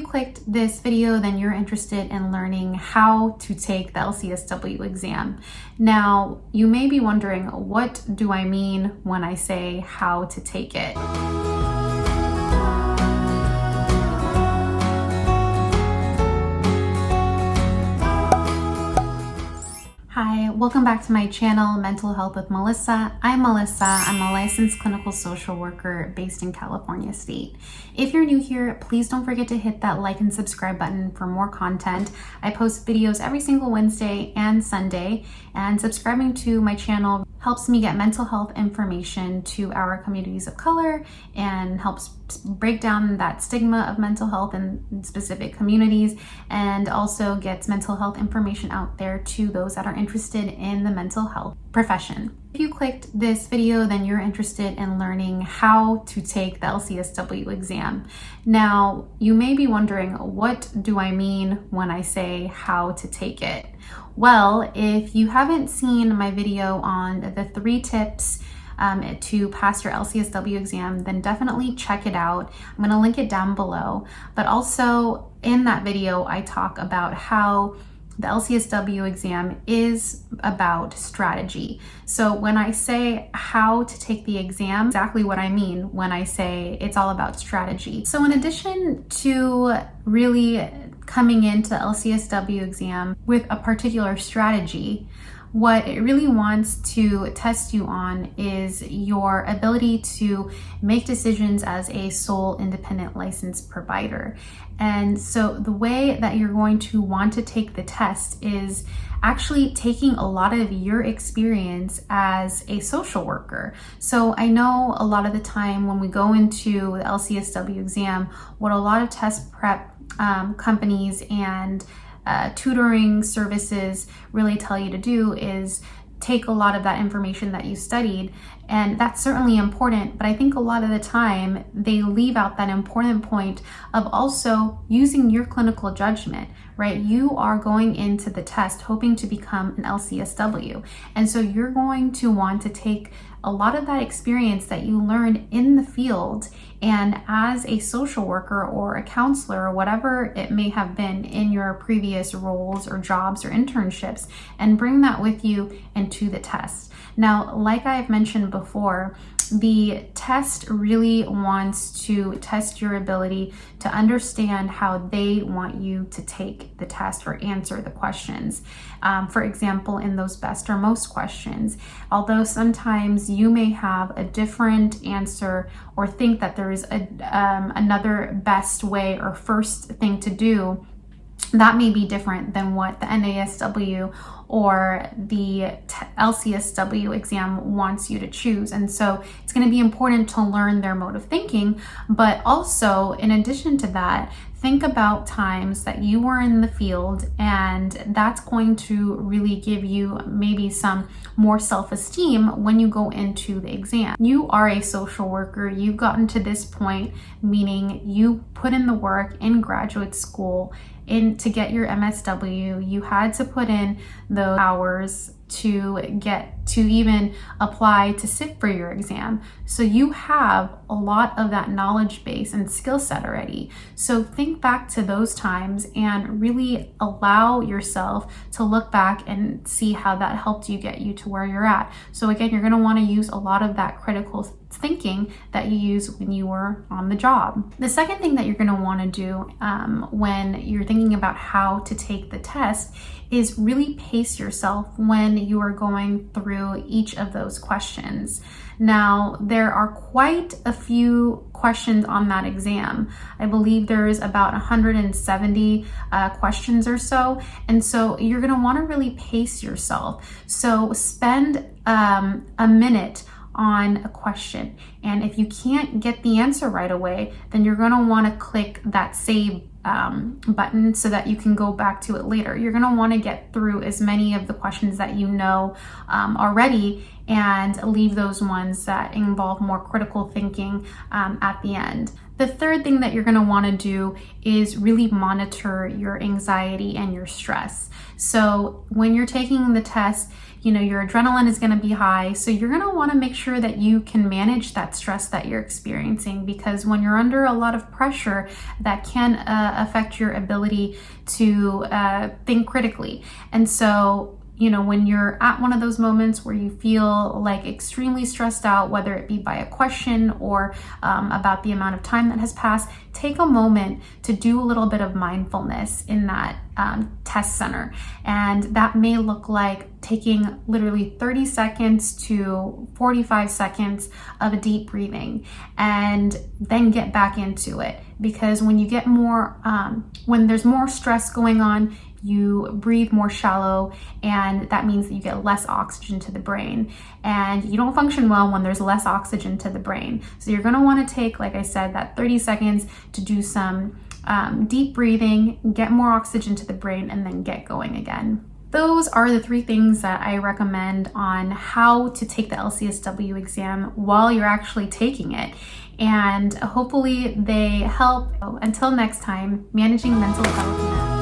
clicked this video, then you're interested in learning how to take the LCSW exam. Now, you may be wondering, what do I mean when I say how to take it? Hi, welcome back to my channel, Mental Health with Melissa. I'm Melissa. I'm a licensed clinical social worker based in California State. If you're new here, please don't forget to hit that like and subscribe button for more content. I post videos every single Wednesday and Sunday, and subscribing to my channel helps me get mental health information to our communities of color and helps break down that stigma of mental health in specific communities, and also gets mental health information out there to those that are interested in the mental health profession. If you clicked this video, then you're interested in learning how to take the LCSW exam. Now, you may be wondering, what do I mean when I say how to take it? Well, if you haven't seen my video on the 3 tips to pass your LCSW exam, then definitely check it out. I'm going to link it down below. But also in that video, I talk about how the LCSW exam is about strategy. So when I say how to take the exam, exactly what I mean when I say it's all about strategy. So in addition to really coming into the LCSW exam with a particular strategy, what it really wants to test you on is your ability to make decisions as a sole independent licensed provider. And so the way that you're going to want to take the test is actually taking a lot of your experience as a social worker. So I know a lot of the time when we go into the LCSW exam, what a lot of test prep companies and tutoring services really tell you to do is take a lot of that information that you studied, and that's certainly important, but I think a lot of the time they leave out that important point of also using your clinical judgment, right? You are going into the test hoping to become an LCSW, and so you're going to want to take a lot of that experience that you learned in the field and as a social worker or a counselor or whatever it may have been in your previous roles or jobs or internships, and bring that with you into the test. Now, like I've mentioned before, the test really wants to test your ability to understand how they want you to take the test or answer the questions. For example, in those best or most questions, although sometimes you may have a different answer or think that there is another best way or first thing to do, that may be different than what the NASW or the LCSW exam wants you to choose. And so it's going to be important to learn their mode of thinking, but also in addition to that, think about times that you were in the field, and that's going to really give you maybe some more self-esteem when you go into the exam. You are a social worker. You've gotten to this point, meaning you put in the work in graduate school to get your MSW. You had to put in those hours to get to even apply to sit for your exam. So you have a lot of that knowledge base and skill set already. So think back to those times and really allow yourself to look back and see how that helped you get you to where you're at. So again, you're going to want to use a lot of that critical thinking that you use when you were on the job. The second thing that you're going to want to do when you're thinking about how to take the test is really pace yourself when you are going through each of those questions. Now, there are quite a few questions on that exam. I believe there's about 170 questions or so. And so you're going to want to really pace yourself. So spend a minute on a question. And if you can't get the answer right away, then you're going to want to click that save button so that you can go back to it later. You're going to want to get through as many of the questions that you know already and leave those ones that involve more critical thinking at the end. The third thing that you're going to want to do is really monitor your anxiety and your stress. So when you're taking the test, your adrenaline is going to be high. So you're going to want to make sure that you can manage that stress that you're experiencing, because when you're under a lot of pressure, that can affect your ability to think critically. And so when you're at one of those moments where you feel like extremely stressed out, whether it be by a question or about the amount of time that has passed, take a moment to do a little bit of mindfulness in that test center. And that may look like taking literally 30 seconds to 45 seconds of a deep breathing and then get back into it. Because when you get more, when there's more stress going on, you breathe more shallow, and that means that you get less oxygen to the brain, and you don't function well when there's less oxygen to the brain. So you're going to want to take, like I said, that 30 seconds to do some deep breathing, get more oxygen to the brain, and then get going again. Those are the 3 things that I recommend on how to take the LCSW exam while you're actually taking it. And hopefully they help. Until next time, managing mental health.